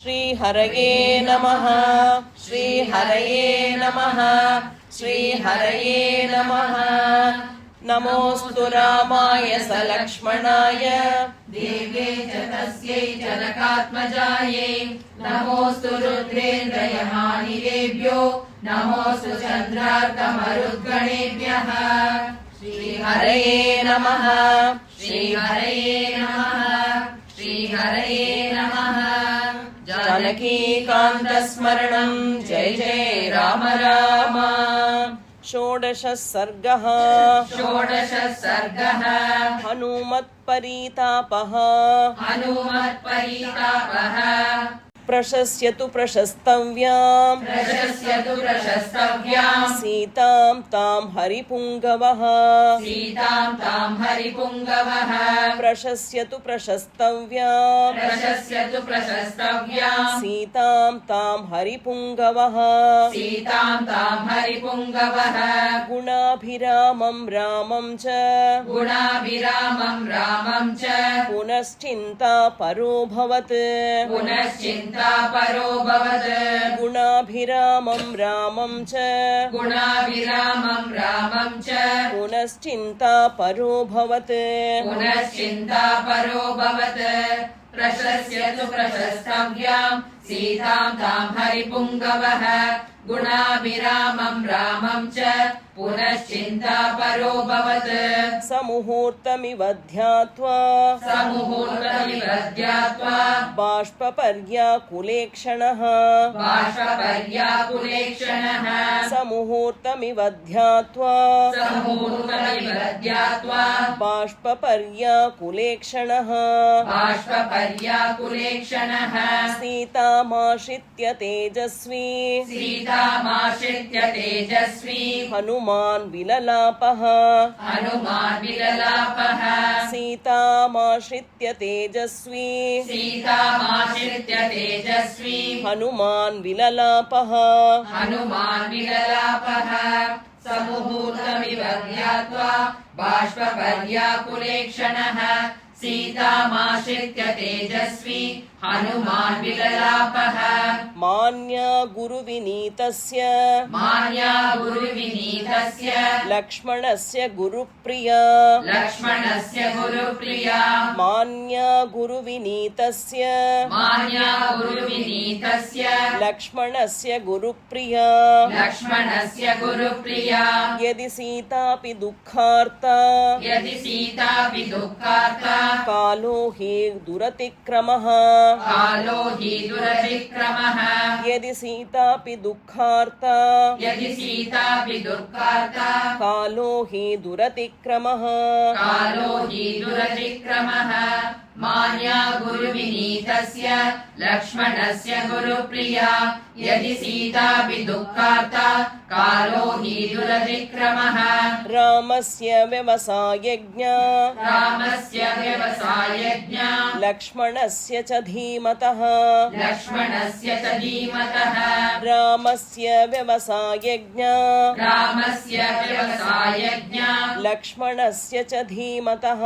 श्रीहरये नमः। श्रीहरये नमः। श्रीहरये नमः। नमोऽस्तु रामाय सलक्ष्मणाय देव्यै च तस्यै जनकात्मजायै। नमोऽस्तु रुद्रेन्द्रयमानिरेभ्यो। नमोऽस्तु चन्द्रार्कमरुद्गणेभ्यः। श्रीहरये नमः। श्रीहरये नमः। श्रीहरये नमः। जानकीकान्तस्मरणं जय जय राम राम। षोडशः सर्गः। षोडशः सर्गः। हनुमत्परीतापः। हनुमत्परीतापः। प्रशस्यतु प्रशस्तव्याम्। प्रशस्यतु प्रशस्तव्याम्। सीतां तां हरिपुङ्गवः। सीतां तां हरिपुङ्गवः। प्रशस्यतु प्रशस्तव्याम्। प्रशस्यतु प्रशस्तव्याम्। सीतां तां हरिपुङ्गवः। सीतां तां हरिपुङ्गवः। गुणाभिरामं रामं च। गुणाभिरामं रामं च। पुनश्चिन्तापरोऽभवत्। पुनश्चिन्तापरोऽभवत्। गुणाभिरामं रामं च। गुणाभिरामं रामं च। पुनश्चिन्तापरोऽभवत्। पुनश्चिन्तापरोऽभवत्। प्रशस्यतु प्रशस्तव्याम्। सीतां तां हरिपुङ्गवः। गुणाभिरामं रामं च। पुनश्चिन्तापरोऽभवत्। समुहूर्तमिव ध्यात्वा। समुहूर्तमिव ध्यात्वा। बाष्पपर्याकुलेक्षणः। बाष्पपर्याकुलेक्षणः। समुहूर्तमिव ध्यात्वा। समुहूर्तमिव ध्यात्वा। बाष्पपर्याकुलेक्षणः। बाष्पपर्याकुलेक्षणः। सीतामाश्रित्य तेजस्वी। सीतामाश्रित्य तेजस्वी। हनुमान् विललापः। हनुमान् विललापः। सीतामाश्रित्य तेजस्वी। सीतामाश्रित्य तेजस्वी। हनुमान् विललापः। हनुमान् विललापः। समुहूर्तमिव ध्यात्वा। बाष्पपर्याकुलेक्षणः। सीतामाश्रित्य तेजस्वी। हनुमान् विललापः। मान्या गुरुविनीतस्य। मान्या गुरुविनीतस्य। लक्ष्मणस्य गुरुप्रिया। लक्ष्मणस्य गुरुप्रिया। मान्या गुरुविनीतस्य। मान्या गुरुविनीतस्य। लक्ष्मणस्य गुरुप्रिया। लक्ष्मणस्य गुरुप्रिया। यदि सीतापि दुःखार्ता। यदि सीतापि दुःखार्ता। कालो हि दुरतिक्रमः। कालो हि दुरतिक्रमः। यदि सीतापि दुःखार्ता। यदि सीतापि दुःखार्ता। कालो हि दुरतिक्रमः। कालो हि दुरतिक्रमः। मान्या गुरुविनीतस्य। लक्ष्मणस्य गुरुप्रिया। यदि सीतापि दुःखार्ता। कालो हि दुरतिक्रमः। रामस्य व्यवसायज्ञा। रामस्य व्यवसायज्ञा। लक्ष्मणस्य च धीमतः। लक्ष्मणस्य च धीमतः। रामस्य व्यवसायज्ञा। रामस्य व्यवसायज्ञा। लक्ष्मणस्य च धीमतः।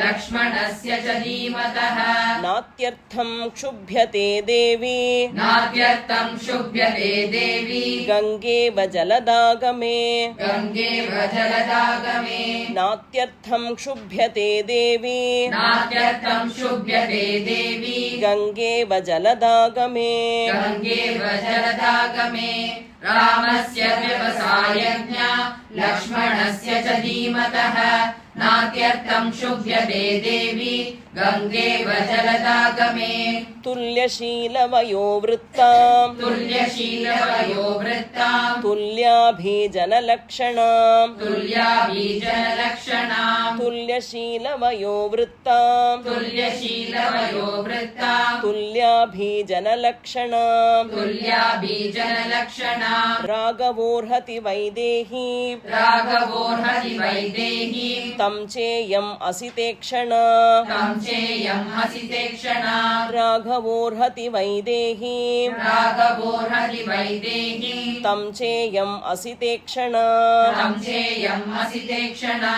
लक्ष्मणस्य च धीमतः। नात्यर्थं क्षुभ्यते देवी। नात्यर्थं क्षुभ्यते देवी। गङ्गेव जलदागमे। गङ्गेव जलदागमे। नात्यर्थं क्षुभ्यते देवी। नात्यर्थं क्षुभ्यते देवी। गङ्गेव जलदागमे। गङ्गेव जलदागमे। रामस्य व्यवसायज्ञा। लक्ष्मणस्य च धीमतः। नात्यर्थं क्षुभ्यते देवी। गङ्गेव जलदागमे। तुल्यशीलवयोवृत्तां। तुल्यशीलवयोवृत्तां। तुल्याभिजनलक्षणां। तुल्याभिजनलक्षणां। तुल्यशीलवयोवृत्तां। तुल्यशीलवयोवृत्तां। तुल्याभिजनलक्षणां। तुल्याभिजनलक्षणां। राघवोर्हति वैदेही। राघवोर्हति वैदेही। तं चेयम् असितेक्षणा। तं चेयम् असितेक्षणा। राघवोर्हति वैदेही। राघवोर्हति वैदेही। तं चेयम् असितेक्षणा। तं चेयम् असितेक्षणा।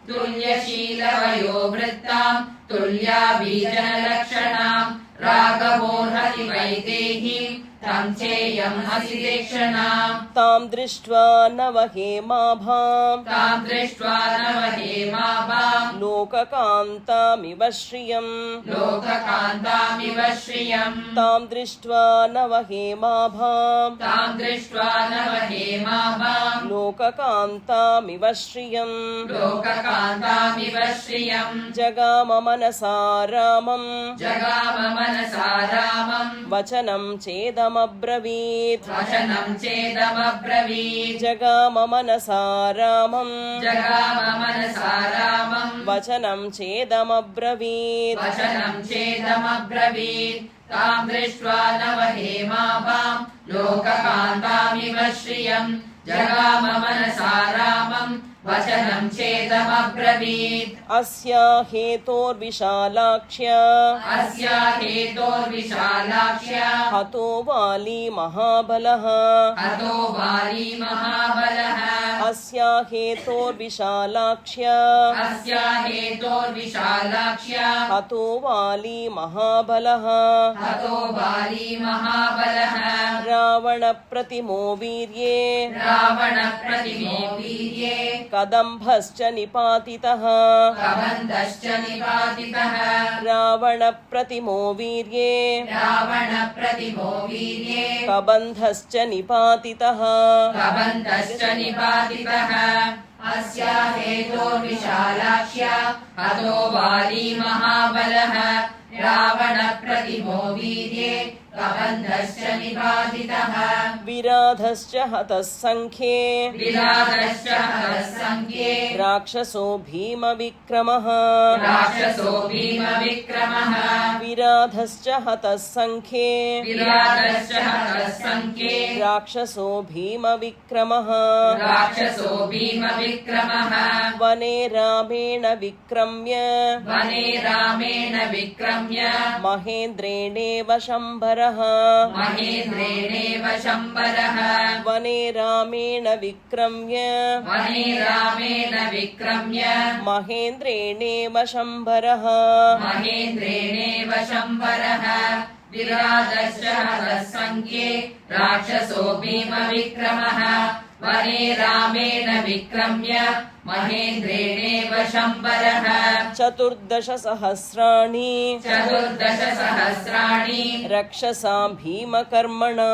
तुल्यशीलवयोवृत्तां। तुल्याभिजनलक्षणां। राघवोऽर्हति वैदेही तं चेयम् असि तीक्ष्णा तां दृष्ट्वा नवहेमाभां तां दृष्ट्वा नवहेमाभां लोककान्तामिव श्रियम् लोककान्तामिव श्रियम् तां दृष्ट्वा नवहेमाभां तां दृष्ट्वा नवहेमाभां लोककान्तामिव श्रियम् लोककान्तामिव श्रियम् जगाम मनसा रामम् जगाम मनसा रामम् वचनं चेदमब्रवीत् वचनं चेदमब्रवीत् जगाम मनसा रामम् जगाम मनसा रामम् वचनं चेदमब्रवीत् वचनं चेदमब्रवीत् तां दृष्ट्वा नवहेमाभां लोककान्तामिव श्रियम् जगाम मनसा रामम् वचनं चेदमब्रवीत् अस्या हेतोर्विशालाक्ष्या अस्या हेतोर्विशालाक्ष्या हतो वाली महाबलः हतो वाली महाबलः अस्या हेतोर्विशालाक्ष्या अस्या हेतोर्विशालाक्ष्या हतो वाली महाबलः हतो वाली महाबलः रावणप्रतिमो वीर्ये रावणप्रतिमो वीर्ये कदम्भश्च निपातितः कबन्धश्च निपातितः रावणप्रतिमो वीर्ये रावणप्रतिमो वीर्ये कबन्धश्च निपातितः कबन्धश्च निपातितः अस्या हेतोर्विशालाक्ष्या हतो वाली महाबलः रावणप्रतिमो वीर्ये कबन्धश्च निपातितः विराधश्च हतः सङ्ख्ये विराधश्च हतः राक्षसो भीमविक्रमः राक्षसो भीमविक्रमः विराधश्च हतः सङ्ख्ये विराधश्च हतः राक्षसो भीमविक्रमः राक्षसो भीमविक्रमः वने रामेण विक्रम्य वने रामेण विक्रम्य महेन्द्रेणेव शम्बरः महेन्द्रेणेव शम्बरः वने रामेण विक्रम्य वने रामेण विक्रम्य महेन्द्रेणेव शम्बरः महेन्द्रेणेव शम्बरः विराधश्च हतः राक्षसो भीमविक्रमः वने रामेण विक्रम्य महेन्द्रेणेव शम्बरः चतुर्दशसहस्राणि चतुर्दशसहस्राणि रक्षसां भीमकर्मणा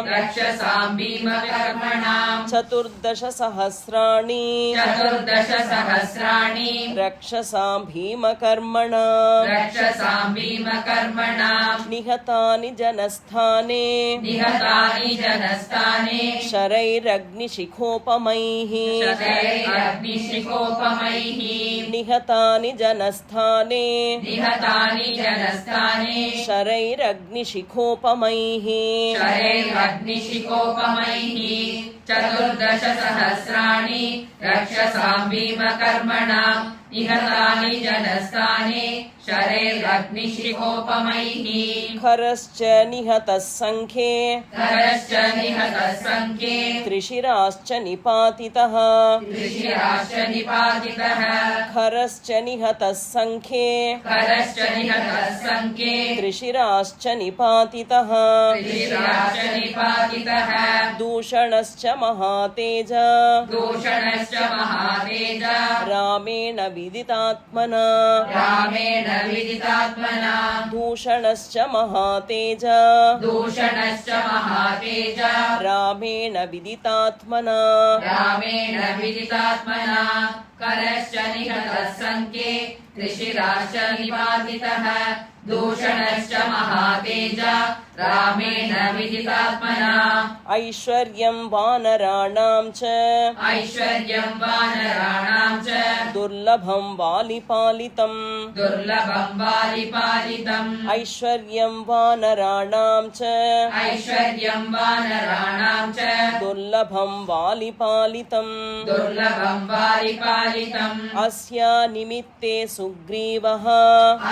रक्षसां भीमकर्मणां चतुर्दशसहस्राणि चतुर्दशसहस्राणि रक्षसां भीमकर्मणा रक्षसां भीमकर्मणां निहतानि जनस्थाने निहतानि जनस्थाने शरैरग्निशिखोपमैः शरैरग्निशिखोपमैः निहतानि जनस्थाने निहतानि जनस्थाने शरैरग्निशिखोपमैः शरैरग्निशिखोपमैः चतुर्दशसहस्राणि रक्षसां भीमकर्मणां निहतानि जनस्थाने शरैरग्निशिखोपमैः खरश्च निहतः सङ्ख्ये खरश्च निहतः सङ्ख्ये त्रिशिराश्च निपातितः त्रिशिराश्च निपातितः खरश्च निहतः सङ्ख्ये खरश्च निहतः सङ्ख्ये त्रिशिराश्च निपातितः त्रिशिराश्च निपातितः दूषणश्च महातेज दूषणश्च महातेज रामेण विदितात्मना रामेण विदितात्मना दूषणश्च महातेज दूषणश्च महातेज रामेण विदितात्मना रामेण विदितात्मना करश्च निहतः सङ्ख्ये त्रिशिराश्च निपातितः दूषणश्च महातेज रामेण विदितात्मना ऐश्वर्यं वानराणां च ऐश्वर्यं वानराणां च दुर्लभं वालिपालितं दुर्लभं वालिपालितम् ऐश्वर्यं वानराणां च ऐश्वर्यं वानराणां च दुर्लभं वालिपालितं दुर्लभं वालिपालितम् अस्या निमित्ते सुग्रीवः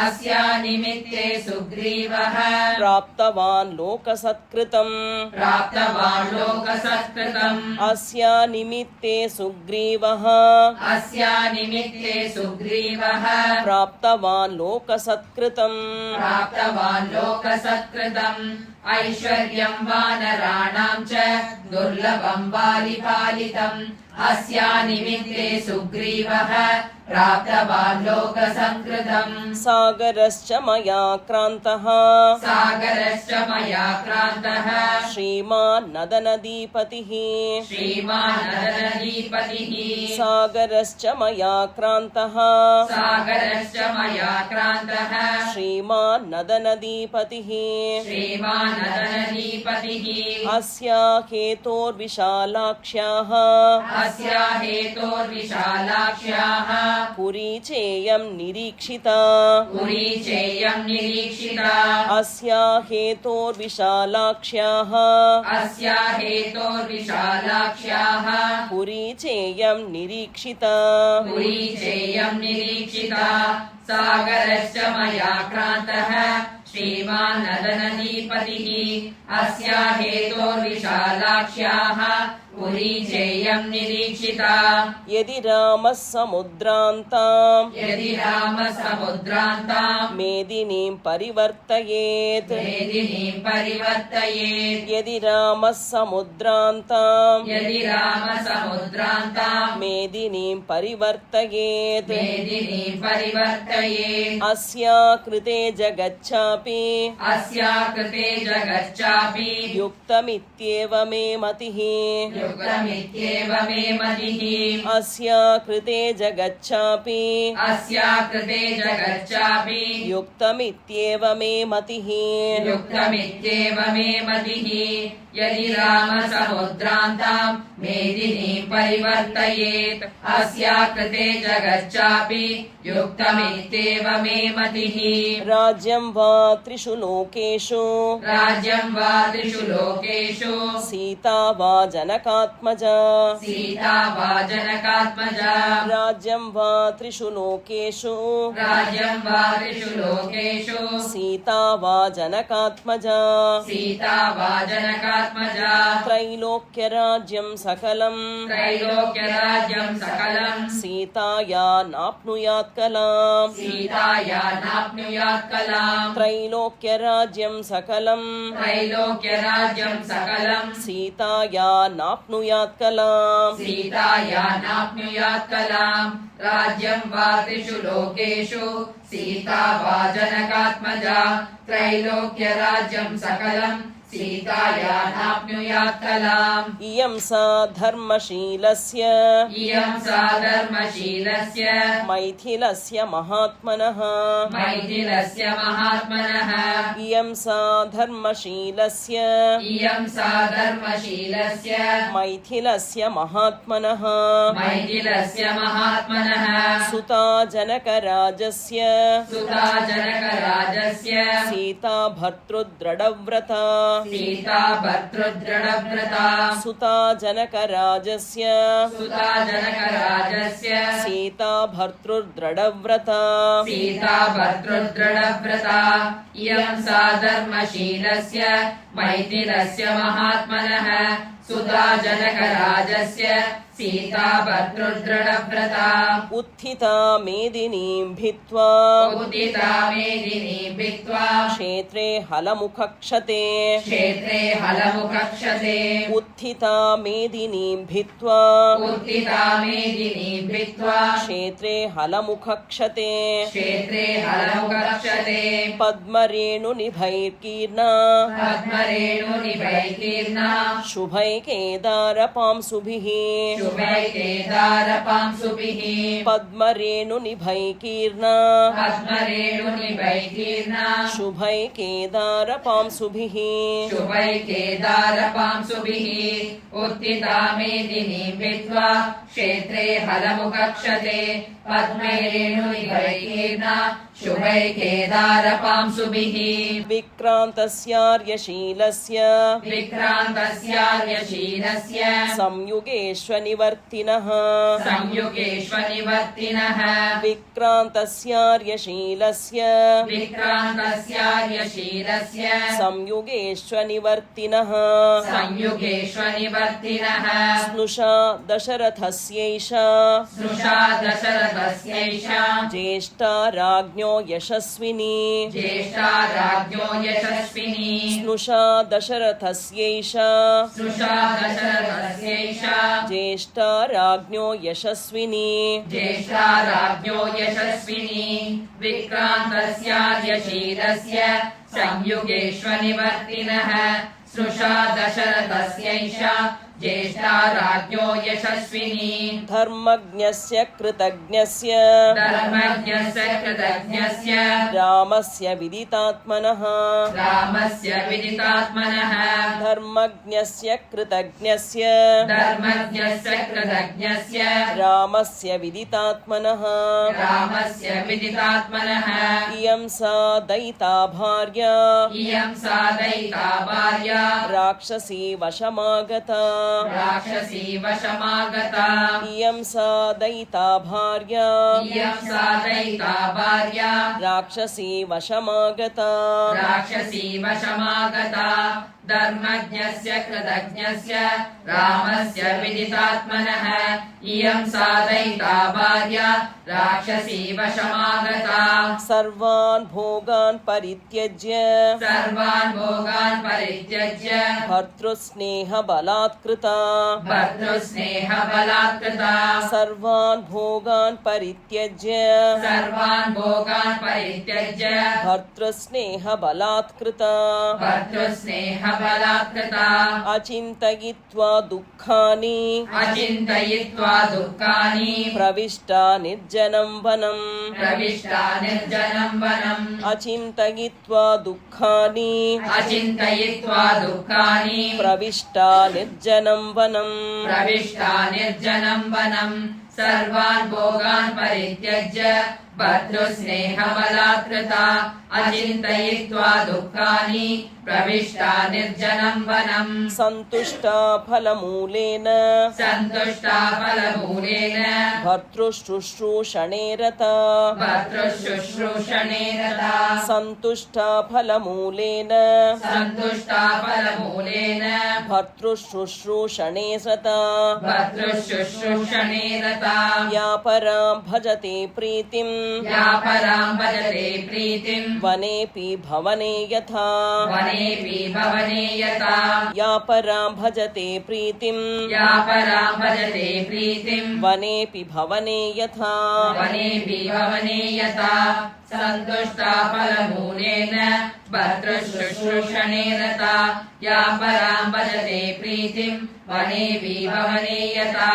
अस्या निमित्ते सुग्रीवः प्राप्तवान् प्राप्तवान् लोकसत्कृतम् प्राप्तवान् लोकसत्कृतम् अस्या निमित्ते सुग्रीवः अस्या निमित्ते सुग्रीवः प्राप्तवान् लोकसत्कृतम् प्राप्तवान् लोकसत्कृतम् ऐश्वर्यं वानराणां च दुर्लभं बालिपालितम् अस्या निमित्ते सुग्रीवः प्राप्तवान् लोकसत्कृतम् सागरश्च मया क्रान्तः सागरश्च मया क्रान्तः श्रीमान् नदनदीपतिः श्रीमान् नदनदीपतिः सागरश्च मया क्रान्तः सागरश्च मया क्रान्तः श्रीमान् नदनदीपतिः श्रीमान् नदनदीपतिः अस्या हेतोर्विशालाक्ष्याः अस्या हेतोर्विशालाक्ष्याः पुरी चेयं निरीक्षिता पुरी चेयं निरीक्षिता अस्या हेतोर्विशालाक्ष्याः अस्या हेतोर्विशालाक्ष्याः पुरी चेयं निरीक्षिता पुरी चेयं निरीक्षिता सागरश्च मया क्रान्तः श्रीमान् नदनदीपतिः अस्या हेतोर्विशालाक्ष्याः पुरी चेयं निरीक्षिता यदि रामः समुद्रान्तां यदि रामः समुद्रान्तां मेदिनीं परिवर्तयेत् मेदिनीं परिवर्तयेत् यदि रामः समुद्रान्तां यदि रामः समुद्रान्तां मेदिनीं परिवर्तयेत् मेदिनीं परिवर्तयेत् अस्या कृते जगच्चापि अस्या कृते जगच्चापि युक्तमित्येव मे मतिः युक्तमित्येव मे मतिः अस्या कृते जगच्चापि अस्या कृते जगच्चापि युक्तमित्येव मे मतिः युक्तमित्येव मे मतिः यदि रामः समुद्रान्तां मेदिनीं परिवर्तयेत् अस्या कृते जगच्चापि युक्तमित्येव मे मतिः राज्यं वा त्रिषु लोकेषु राज्यं वा त्रिषु लोकेषु सीता वा जनकात्मजा सीता वा जनकात्मजा राज्यं वा त्रिषु लोकेषु राज्यं वा त्रिषु लोकेषु सीता वा जनकात्मजा सीता वा जनकात्मजा त्रैलोक्यराज्यं सकलं त्रैलोक्यराज्यं सकलं सीताया नाप्नुयात् कलाम् सीताया नाप्नुयात् कलाम् त्रैलोक्यराज्यं सकलं त्रैलोक्यराज्यं सकलं सीताया नाप्नुयात् कलाम् सीताया नाप्नुयात् कलाम् राज्यं वा त्रिषु लोकेषु सीता वा जनकात्मजा त्रैलोक्यराज्यं सकलं सीताया नाप्नुयात् कलाम् इयं सा धर्मशीलस्य इयं सा धर्मशीलस्य मैथिलस्य महात्मनः मैथिलस्य महात्मनः इयं सा धर्मशीलस्य इयं सा धर्मशीलस्य मैथिलस्य महात्मनः मैथिलस्य महात्मनः सुता जनकराजस्य सुता जनकराजस्य सीता भर्तृदृढव्रता सीता भर्तृदृढव्रता सुता जनकराजस्य सुता जनकराजस्य सीता भर्तृदृढव्रता सीता भर्तृदृढव्रता इयं सा धर्मशीलस्य मैथिलस्य महात्मनः सुता जनकराजस्य सीता भर्तृदृढव्रता उत्थिता मेदिनीं भित्त्वा उदिता मेदिनीं भित्त्वा क्षेत्रे हलमुखक्षते क्षेत्रे हलमुखक्षते उत्थिता मेदिनीं भित्त्वा उत्थिता मेदिनीं भित्त्वा क्षेत्रे हलमुखक्षते क्षेत्रे हलमुखक्षते पद्मरेणुनिभैर्कीर्णा पद्मरेणुनिभैर्कीर्णा शुभैकेदारपांसुभिः शुभैकेदारपांसुभिः पद्मरेणुनिभैर्कीर्णा पद्मरेणुनिभैर्कीर्णा शुभैकेदारपांसुभिः शुभैकेदारपांसुभिः उत्थिता मेदिनीं भित्त्वा क्षेत्रे हलमुखक्षते पद्मरेणुनिभैर्कीर्णा शुभैकेदारपांसुभिः विक्रान्तस्यार्यशीलस्य विक्रान्तस्यार्यशीलस्य संयुगेष्वनिवर्तिनः संयुगेष्वनिवर्तिनः विक्रान्तस्यार्यशीलस्य विक्रान्तस्यार्यशीलस्य संयुगेष्वनिवर्तिनः संयुगेष्वनिवर्तिनः स्नुषा दशरथस्यैषा स्नुषा दशरथस्यैषा ज्येष्ठा राज्ञो यशस्विनी ज्येष्ठा राज्ञो यशस्विनी स्नुषा दशरथस्यैषा स्नुषा दशरथस्यैषा ज्येष्ठा राज्ञो यशस्विनी ज्येष्ठा राज्ञो यशस्विनी विक्रान्तस्यार्यशीलस्य संयुगेष्वनिवर्तिनः स्नुषा दशरथस्यैषा ज्येष्ठा राज्ञो यशस्विनी धर्मज्ञस्य कृतज्ञस्य धर्मज्ञस्य कृतज्ञस्य रामस्य विदितात्मनः रामस्य विदितात्मनः धर्मज्ञस्य कृतज्ञस्य धर्मज्ञस्य कृतज्ञस्य रामस्य विदितात्मनः रामस्य विदितात्मनः इयं सा दयिता भार्या इयं सा दयिता भार्या राक्षसी वशमागता राक्षसी वशमागता इयं सा दयिता भार्या इयं सा दयिता भार्या राक्षसी वशमागता राक्षसी वशमागता धर्मज्ञस्य कृतज्ञस्य रामस्य विदितात्मनः इयं सा दयिता भार्या राक्षसी वशमागता सर्वान् भोगान् परित्यज्य सर्वान् भोगान् परित्यज्य भर्तृस्नेहबलात्कृता भर्तृस्नेहबलात्कृता सर्वान् भोगान् परित्यज्य सर्वान् भोगान् परित्यज्य भर्तृस्नेहबलात्कृता भर्तृस्नेहबलात्कृता अचिन्तयित्वा दुःखानि अचिन्तयित्वा दुःखानि प्रविष्टा निर्जनं वनम् प्रविष्टा निर्जनं वनम् अचिन्तयित्वा दुःखानि अचिन्तयित्वा दुःखानि प्रविष्टा निर्जनं वनम् प्रविष्टा निर्जनं वनम् सर्वान् भोगान् परित्यज्य भर्तृस्नेहबलात्कृता अचिन्तयित्वा दुःखानि प्रविष्टा निर्जनं वनम् सन्तुष्टा फलमूलेन सन्तुष्टा फलमूलेन भर्तृशुश्रूषणे रता भर्तृशुश्रूषणे रता सन्तुष्टा फलमूलेन सन्तुष्टा फलमूलेन भर्तृशुश्रूषणे रता भर्तृशुश्रूषणे रता या परां भजते प्रीतिम् या परां भजते प्रीतिम् वनेऽपि भवने यथा वनेऽपि भवने यथा या परां भजते प्रीतिम् या परां भजते प्रीतिम् वनेऽपि भवने यथा वनेऽपि भवने यथा सन्तुष्टा फलमूलेन भर्तृशुश्रूषणे रता या परां भजते प्रीतिम् वनेऽपि भवने यथा